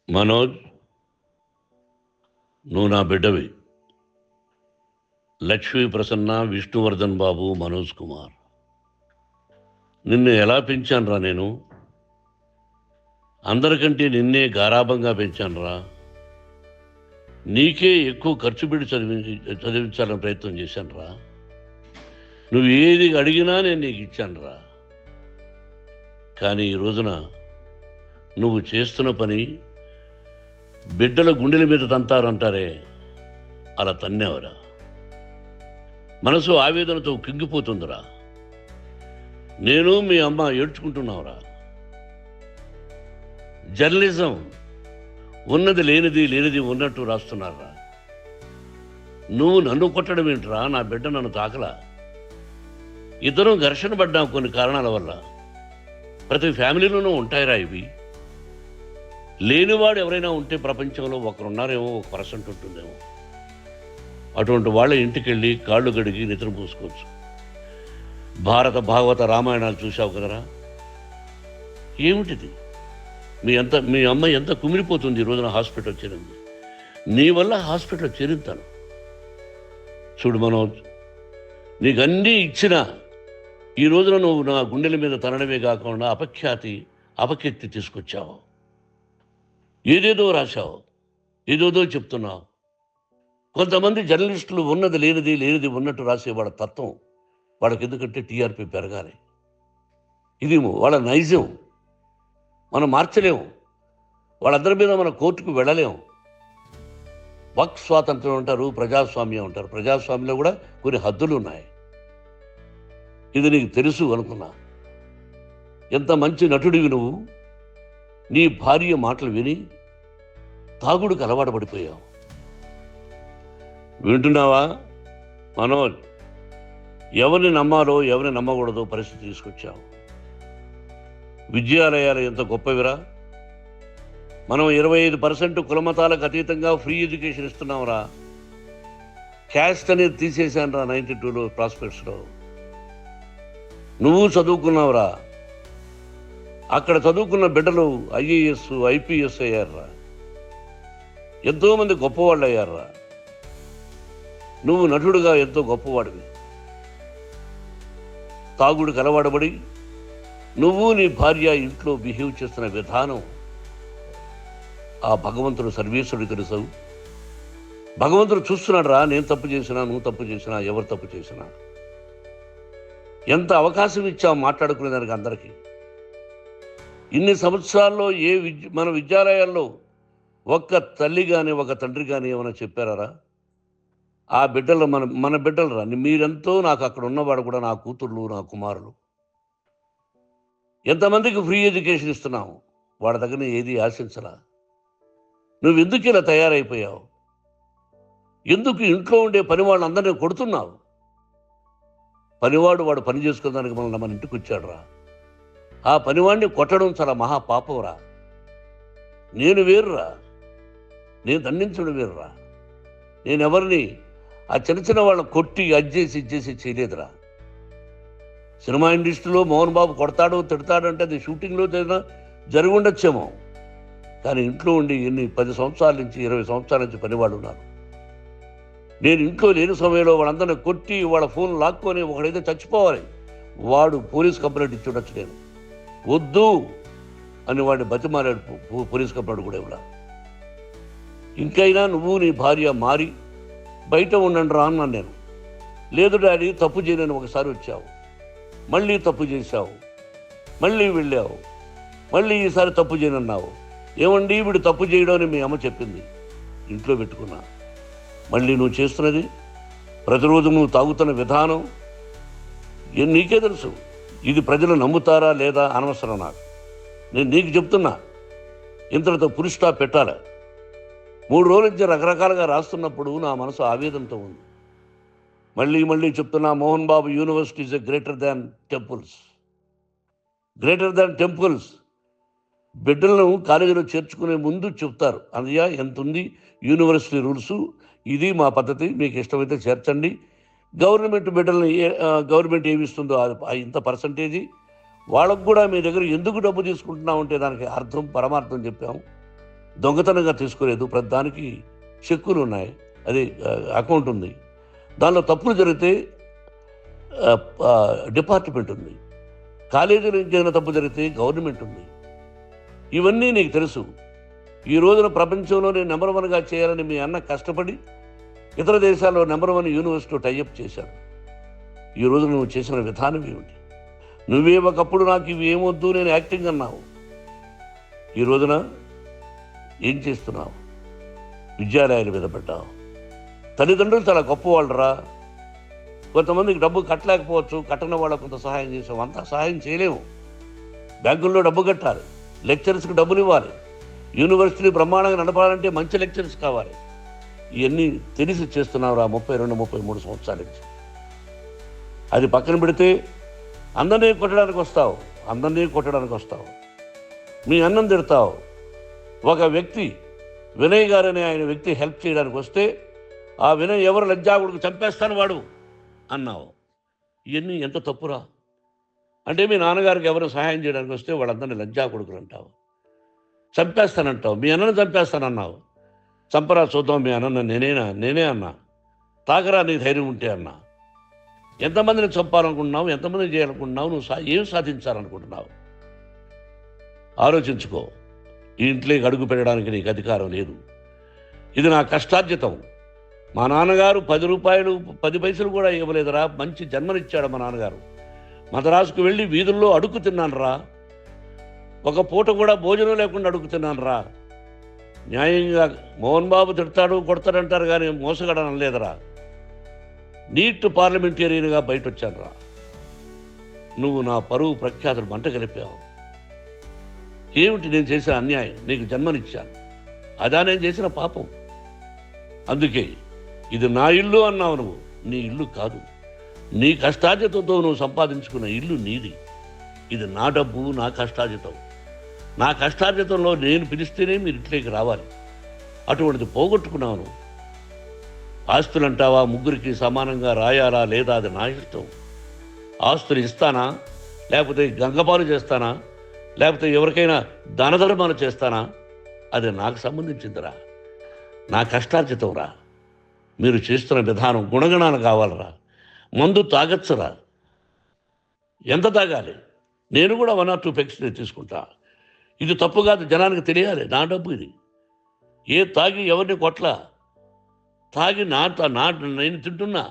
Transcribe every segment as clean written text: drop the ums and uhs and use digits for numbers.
మనోజ్, నువ్వు నా బిడ్డవి. లక్ష్మీ ప్రసన్న, విష్ణువర్ధన్ బాబు, మనోజ్ కుమార్. నిన్ను ఎలా పెంచానురా నేను? అందరికంటే నిన్నే గారాభంగా పెంచానురా. నీకే ఎక్కువ ఖర్చు పెట్టి చదివించాలని ప్రయత్నం చేశానురా. నువ్వు ఏది అడిగినా నేను నీకు ఇచ్చానురా. కానీ ఈ రోజున నువ్వు చేస్తున్న పని బిడ్డల గుండెల మీద తంతారంటారే, అలా తన్నేవరా. మనసు ఆవేదనతో కింగిపోతుందిరా. నేను మీ అమ్మ ఏడ్చుకుంటున్నావురా. జర్నలిజం ఉన్నది లేనిది, లేనిది ఉన్నట్టు రాస్తున్నారా. నువ్వు నన్ను కొట్టడం ఏంట్రా? నా బిడ్డ నన్ను తాకలా. ఇద్దరం ఘర్షణ పడ్డాం కొన్ని కారణాల వల్ల. ప్రతి ఫ్యామిలీలోనూ ఉంటాయిరా ఇవి. లేనివాడు ఎవరైనా ఉంటే ప్రపంచంలో ఒకరున్నారేమో, 1% ఉంటుందేమో. అటువంటి వాళ్ళ ఇంటికి వెళ్ళి కాళ్ళు గడిగి నిద్ర పూసుకోవచ్చు. భారత భాగవత రామాయణాలు చూశావు కదరా. ఏమిటిది? మీ అమ్మ ఎంత కుమిలిపోతుంది ఈ రోజున హాస్పిటల్ చేరింది. నీ వల్ల హాస్పిటల్ చేరుతాను. చూడు మనోజ్, నీకు అన్నీ ఇచ్చినా ఈ రోజున నువ్వు నా గుండెల మీద తనడమే కాకుండా అపకీర్తి తీసుకొచ్చావు. ఏదేదో రాశావు, ఏదేదో చెప్తున్నావు. కొంతమంది జర్నలిస్టులు ఉన్నది లేనిది, లేనిది ఉన్నట్టు రాసే వాళ్ళ తత్వం వాళ్ళకి. ఎందుకంటే టీఆర్పీ పెరగాలి. ఇది వాళ్ళ నైజం. మనం మార్చలేము. వాళ్ళందరి మీద మన కోర్టుకు వెళ్ళలేము. వక్ స్వాతంత్రం అంటారు, ప్రజాస్వామ్యం అంటారు. ప్రజాస్వామ్యంలో కూడా కొన్ని హద్దులు ఉన్నాయి. ఇది నీకు తెలుసు అనుకున్నా. ఎంత మంచి నటుడివి నువ్వు. నీ భార్య మాటలు విని తాగుడుకు అలవాటు పడిపోయావు. వింటున్నావా మనోజ్? ఎవరిని నమ్మాలో ఎవరిని నమ్మకూడదో పరిస్థితి తీసుకొచ్చావు. విద్యాలయాలు ఎంత గొప్పవిరా. మనం 25% కులమతాలకు అతీతంగా ఫ్రీ ఎడ్యుకేషన్ ఇస్తున్నాంరా. క్యాస్ట్ అనేది తీసేశానురా 92లో ప్రాస్పెక్ట్స్లో. నువ్వు చదువుకున్నావురా. అక్కడ చదువుకున్న బిడ్డలు IAS, IPS అయ్యారా. ఎంతోమంది గొప్పవాళ్ళు అయ్యారా. నువ్వు నటుడుగా ఎంతో గొప్పవాడివి. తాగుడు కలవాడబడి నువ్వు నీ భార్య ఇంట్లో బిహేవ్ చేస్తున్న విధానం ఆ భగవంతుడు సర్వేశ్వరుడు తెలుసు. భగవంతుడు చూస్తున్నాడు రా. నేను తప్పు చేసినా, నువ్వు తప్పు చేసినా, ఎవరు తప్పు చేసినా. ఎంత అవకాశం ఇచ్చావు మాట్లాడుకునేదానికి అందరికీ. ఇన్ని సంవత్సరాల్లో మన విద్యాలయాల్లో ఒక్క తల్లి కానీ ఒక తండ్రి కానీ ఏమైనా చెప్పారా? ఆ బిడ్డలు మన బిడ్డలు రా. మీరెంతో నాకు అక్కడ ఉన్నవాడు కూడా నా కూతుర్లు, నా కుమారులు. ఎంతమందికి ఫ్రీ ఎడ్యుకేషన్ ఇస్తున్నావు. వాడి దగ్గర ఏది ఆశించలా. నువ్వు ఎందుకు ఇలా తయారైపోయావు? ఎందుకు ఇంట్లో ఉండే పని వాళ్ళందరినీ కొడుతున్నావు? పనివాడు వాడు పని చేసుకోవడానికి మన ఇంటికి వచ్చాడు రా. ఆ పనివాడిని కొట్టడం చాలా మహాపాపంరా. నేను వేరురా. నేను దండించడం వేరురా. నేనెవరిని ఆ చిన్న వాళ్ళని కొట్టి ఇచ్చేసి చేయలేదురా. సినిమా ఇండస్ట్రీలో మోహన్ బాబు కొడతాడు, తిడతాడు అంటే అది షూటింగ్లో జరిగి ఉండొచ్చేమో. కానీ ఇంట్లో ఉండి 10 సంవత్సరాల నుంచి 20 సంవత్సరాల నుంచి పనివాళ్ళు ఉన్నారు. నేను ఇంట్లో లేని సమయంలో వాళ్ళందరినీ కొట్టి వాళ్ళ ఫోన్ లాక్కొని ఒకడైతే చచ్చిపోవాలి, వాడు పోలీస్ కంప్లైంట్ ఇచ్చి ఉండొచ్చు. నేను వద్దు అని వాడిని బతిమాలాడు. పోలీస్ కంప్లైంట్ కూడా ఇవ్వడా. ఇంకైనా నువ్వు నీ భార్య మారి బయట ఉండండి రా అన్నాను నేను. లేదు డాడీ, తప్పు చేయలేని ఒకసారి వచ్చావు, మళ్ళీ తప్పు చేశావు, మళ్ళీ వెళ్ళావు, మళ్ళీ ఈసారి తప్పు చేయనన్నావు. ఏమండి వీడు తప్పు చేయడం అని మీ అమ్మ చెప్పింది. ఇంట్లో పెట్టుకున్నా. మళ్ళీ నువ్వు చేస్తున్నది, ప్రతిరోజు నువ్వు తాగుతున్న విధానం నీకే తెలుసు. ఇది ప్రజలు నమ్ముతారా లేదా అనవసరం నాకు. నేను నీకు చెప్తున్నా, ఇంతటితో పులి స్టాప్ పెట్టాలి. 3 రోజుల నుంచి రకరకాలుగా రాస్తున్నప్పుడు నా మనసు ఆవేదనతో ఉంది. మళ్ళీ చెప్తున్నా, Mohan Babu university is greater than temples. Greater than temples. బిడ్డలను కాలేజీలో చేర్చుకునే ముందు చెప్తారు, అన్నయ్య ఎంత ఉంది యూనివర్సిటీ రూల్సు, ఇది మా పద్ధతి, మీకు ఇష్టమైతే చేర్చండి. గవర్నమెంట్ ఏమి ఇస్తుందో ఇంత దొంగతనంగా తీసుకోలేదు, ప్రతిదానికి చెక్కులు ఉన్నాయి, అది అకౌంట్ ఉంది. దానిలో తప్పులు జరిగితే డిపార్ట్మెంట్ ఉంది, కాలేజీలో ఇంకేమైనా తప్పు జరిగితే గవర్నమెంట్ ఉంది. ఇవన్నీ నీకు తెలుసు. ఈ రోజున ప్రపంచంలోనే నెంబర్ 1గా చేయాలని మీ అన్న కష్టపడి ఇతర దేశాల్లో నెంబర్ 1 యూనివర్సిటీ టైఅప్ చేశాడు. ఈ రోజు నువ్వు చేసిన విధానం ఏమిటి? నువ్వే ఒకప్పుడు నాకు ఇవి ఏమొద్దు, నేను యాక్టింగ్ అన్నావు. ఈ రోజున ఏం చేస్తున్నావు? విద్యాలయాల మీద పెట్టావు. తల్లిదండ్రులు చాలా గొప్పవాళ్ళరా. కొంతమందికి డబ్బు కట్టలేకపోవచ్చు, కట్టని వాళ్ళకు కొంత సహాయం చేసావు, అంతా సహాయం చేయలేము. బ్యాంకుల్లో డబ్బు కట్టాలి, లెక్చరర్స్కి డబ్బులు ఇవ్వాలి, యూనివర్సిటీ బ్రహ్మాండంగా నడపాలంటే మంచి లెక్చరర్స్ కావాలి. ఇవన్నీ తెలిసి చేస్తున్నావురా 32-33 సంవత్సరాల నుంచి. అది పక్కన పెడితే అందరినీ కొట్టడానికి వస్తావు, మీ అన్నం తిడతావు. ఒక వ్యక్తి వినయ్ గారనే ఆయన వ్యక్తి హెల్ప్ చేయడానికి వస్తే ఆ వినయ్ ఎవరు లజ్జాగుడికి చంపేస్తాను వాడు అన్నావు. ఇవన్నీ ఎంత తప్పురా? అంటే మీ నాన్నగారికి ఎవరు సహాయం చేయడానికి వస్తే వాళ్ళందరినీ లజ్జాగుడుకులు అంటావు, చంపేస్తానంటావు. మీ అన్నను చంపేస్తానన్నావు. చంపరా చూద్దాం మీ అన్న, నేనే అన్నా. తాగరా నీ ధైర్యం ఉంటే అన్నా. ఎంతమందిని చంపాలనుకుంటున్నావు, ఎంతమందిని చేయాలనుకుంటున్నావు, నువ్వు ఏం సాధించాలనుకుంటున్నావు? ఆలోచించుకో. ఈ ఇంట్లోకి అడుగు పెట్టడానికి నీకు అధికారం లేదు. ఇది నా కష్టార్జితం. మా నాన్నగారు 10 రూపాయలు 10 పైసలు కూడా ఇవ్వలేదురా. మంచి జన్మనిచ్చాడు మా నాన్నగారు. మద్రాసుకు వెళ్ళి వీధుల్లో అడుగు తిన్నాను రా. ఒక పూట కూడా భోజనం లేకుండా అడుగు తిన్నాను రా. న్యాయంగా మోహన్ బాబు తిడతాడు కొడతాడంటారు కానీ మోసగడనం లేదురా. నీట్ పార్లమెంటేరియన్గా బయట వచ్చాను రా. నువ్వు నా పరువు ప్రఖ్యాతులు మంట కలిపావు. ఏమిటి నేను చేసిన అన్యాయం? నీకు జన్మనిచ్చాను, అదా నేను చేసిన పాపం. అందుకే ఇది నా ఇల్లు అన్నావు. నువ్వు నీ ఇల్లు కాదు. నీ కష్టార్జితంతో నువ్వు సంపాదించుకున్న ఇల్లు నీది. ఇది నా డబ్బు, నా కష్టార్జితం. నా కష్టార్జితంలో నేను పిలిస్తేనే మీరు ఇంట్లోకి రావాలి. అటువంటిది పోగొట్టుకున్నావు నువ్వు. ఆస్తులు అంటావా? ముగ్గురికి సమానంగా రాయాలా లేదా అది నా ఇష్టం. ఆస్తులు ఇస్తానా, లేకపోతే గంగపాలు చేస్తానా, లేకపోతే ఎవరికైనా దానధర్మాలు చేస్తానా, అది నాకు సంబంధించిందిరా. నా కష్టార్జితం రా. మీరు చేస్తున్న విధానం గుణగణాలు కావాలరా. మందు తాగచ్చురా. ఎంత తాగాలి? నేను కూడా 1 or 2 పెగ్స్ తీసుకుంటా. ఇది తప్పు కాదు, జనానికి తెలియాలి. నా డబ్బు ఇది. తాగి ఎవరిని కొట్లా, తాగి నేను తింటున్నా.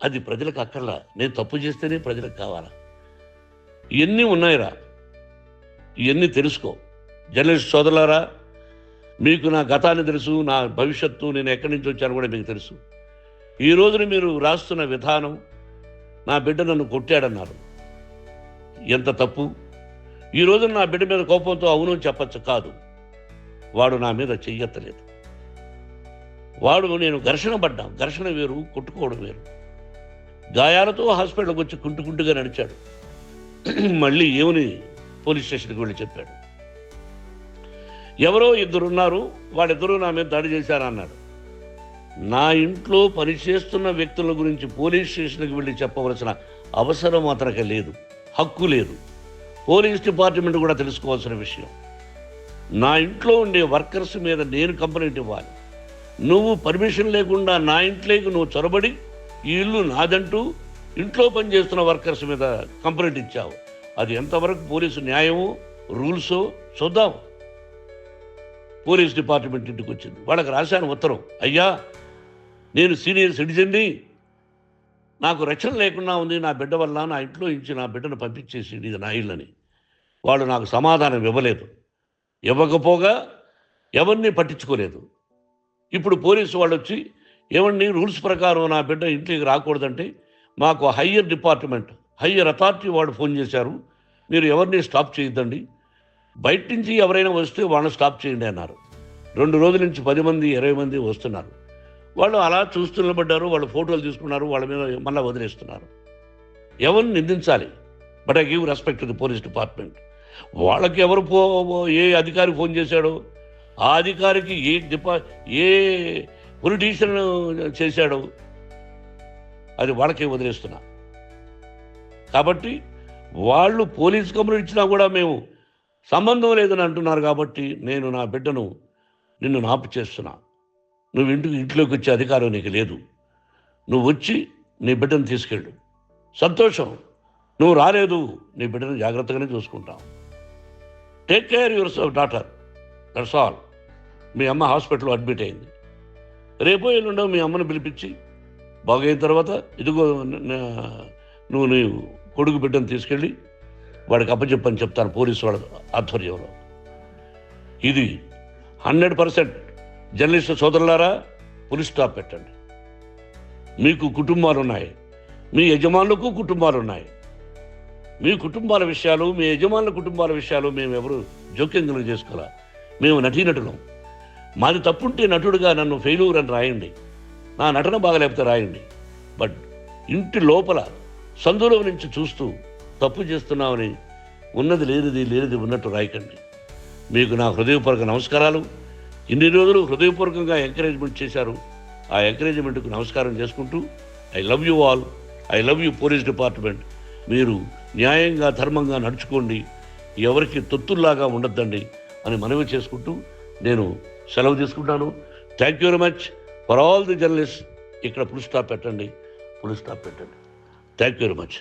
అది ప్రజలకు అక్కర్లా. నేను తప్పు చేస్తేనే ప్రజలకు కావాలా. ఇవన్నీ ఉన్నాయిరా. ఇవన్నీ తెలుసుకో. జర్నలిస్ట్ సోదరులారా, మీకు నా గతాన్ని తెలుసు, నా భవిష్యత్తు, నేను ఎక్కడి నుంచి వచ్చాను కూడా మీకు తెలుసు. ఈ రోజున మీరు రాస్తున్న విధానం, నా బిడ్డ నన్ను కొట్టాడన్నారు. ఎంత తప్పు! ఈ రోజున నా బిడ్డ మీద కోపంతో అవును చెప్పచ్చు, కాదు. వాడు నా మీద చెయ్యెత్తలేదు. నేను ఘర్షణ పడ్డాం. ఘర్షణ వేరు, కొట్టుకోవడం వేరు. గాయాలతో హాస్పిటల్కి వచ్చి కుంటుకుంటుగా నడిచాడు. మళ్ళీ ఏమని పోలీస్ స్టేషన్కి వెళ్ళి చెప్పాడు. ఎవరో 2 ఉన్నారు, వాళ్ళిద్దరూ నా మీద దాడి చేశారన్నాడు. నా ఇంట్లో పనిచేస్తున్న వ్యక్తుల గురించి పోలీస్ స్టేషన్కి వెళ్ళి చెప్పవలసిన అవసరం అతనికి లేదు, హక్కు లేదు. పోలీస్ డిపార్ట్మెంట్ కూడా తెలుసుకోవాల్సిన విషయం. నా ఇంట్లో ఉండే వర్కర్స్ మీద నేను కంప్లైంట్ ఇవ్వాలి. నువ్వు పర్మిషన్ లేకుండా నా ఇంట్లోకి నువ్వు చొరబడి ఈ ఇల్లు నాదంటూ ఇంట్లో పనిచేస్తున్న వర్కర్స్ మీద కంప్లైంట్ ఇచ్చావు. అది ఎంతవరకు పోలీసు న్యాయమో రూల్సో చూద్దాం. పోలీస్ డిపార్ట్మెంట్ ఇంటికి వచ్చింది. వాళ్ళకి రాశాను ఉత్తరం, అయ్యా నేను సీనియర్ సిటిజన్ని, నాకు రక్షణ లేకుండా ఉంది, నా బిడ్డ వల్ల నా ఇంట్లో నుంచి నా బిడ్డను పంపించేసి ఇది నా ఇల్లని. వాళ్ళు నాకు సమాధానం ఇవ్వలేదు. ఇవ్వకపోగా ఎవరిని పట్టించుకోలేదు. ఇప్పుడు పోలీసు వాళ్ళు వచ్చి ఏమండి రూల్స్ ప్రకారం నా బిడ్డ ఇంటికి రాకూడదంటే మాకు హయ్యర్ డిపార్ట్మెంట్, హయ్యర్ అథారిటీ వాళ్ళు ఫోన్ చేశారు, మీరు ఎవరిని స్టాప్ చేయొద్దండి, బయట నుంచి ఎవరైనా వస్తే వాళ్ళని స్టాప్ చేయండి అన్నారు. 2 రోజుల నుంచి 10 మంది 20 మంది వస్తున్నారు. వాళ్ళు అలా చూస్తూ నిలబడ్డారు. వాళ్ళు ఫోటోలు తీసుకున్నారు, వాళ్ళ మీద మళ్ళీ వదిలేస్తున్నారు. ఎవరిని నిందించాలి? But I give respect to the police department. వాళ్ళకి ఎవరు ఏ అధికారి ఫోన్ చేశాడో, ఆ అధికారికి ఏ పొలిటీషియన్ చేశాడో అది వాళ్ళకే వదిలేస్తున్నా. కాబట్టి వాళ్ళు పోలీస్ కంప్లైంట్ ఇచ్చినా కూడా మేము సంబంధం లేదని అంటున్నారు కాబట్టి నేను నా బిడ్డను నిన్ను నాపు చేస్తున్నా. నువ్వు ఇంట్లోకి వచ్చే అధికారం నీకు లేదు. నువ్వు వచ్చి నీ బిడ్డను తీసుకెళ్ళు. సంతోషం. నువ్వు రాలేదు, నీ బిడ్డను జాగ్రత్తగానే చూసుకుంటావు. Take care your daughter, that's all. మీ అమ్మ హాస్పిటల్లో అడ్మిట్ అయింది. రేపో ఎల్లుండో మీ అమ్మను పిలిపించి బాగైన తర్వాత ఇదిగో నువ్వు నీ కొడుకు బిడ్డను తీసుకెళ్ళి వాడికి అప్పచెప్పని చెప్తాను పోలీసు వాళ్ళ ఆధ్వర్యంలో. ఇది 100% జర్నలిస్టు సోదరులారా, పులి స్టాప్ పెట్టండి. మీకు కుటుంబాలు ఉన్నాయి, మీ యజమానులకు కుటుంబాలు ఉన్నాయి. మీ కుటుంబాల విషయాలు, మీ యజమానుల కుటుంబాల విషయాలు మేము ఎవరు జోక్యం చేసుకోవాలా. మేము నటీనటులం. మాది తప్పుంటే నటుడుగా నన్ను ఫెయిల్యూర్ అని రాయండి, నా నటన బాగలేకపోతే రాయండి. బట్ ఇంటి లోపల సందులో నుంచి చూస్తూ తప్పు చేస్తున్నామని ఉన్నది లేనిది ఉన్నట్టు రాయకండి. మీకు నా హృదయపూర్వక నమస్కారాలు. ఇన్ని రోజులు హృదయపూర్వకంగా ఎంకరేజ్మెంట్ చేశారు. ఆ ఎంకరేజ్మెంట్కు నమస్కారం చేసుకుంటూ I love you all. I love you police department. మీరు న్యాయంగా ధర్మంగా నడుచుకోండి, ఎవరికి తొత్తుల్లాగా ఉండొద్దండి అని మనవి చేసుకుంటూ నేను సెలవు తీసుకుంటాను. Thank you very much for all the journalist. ఇక్కడ ఫుల్ స్టాప్ పెట్టండి. Thank you very much.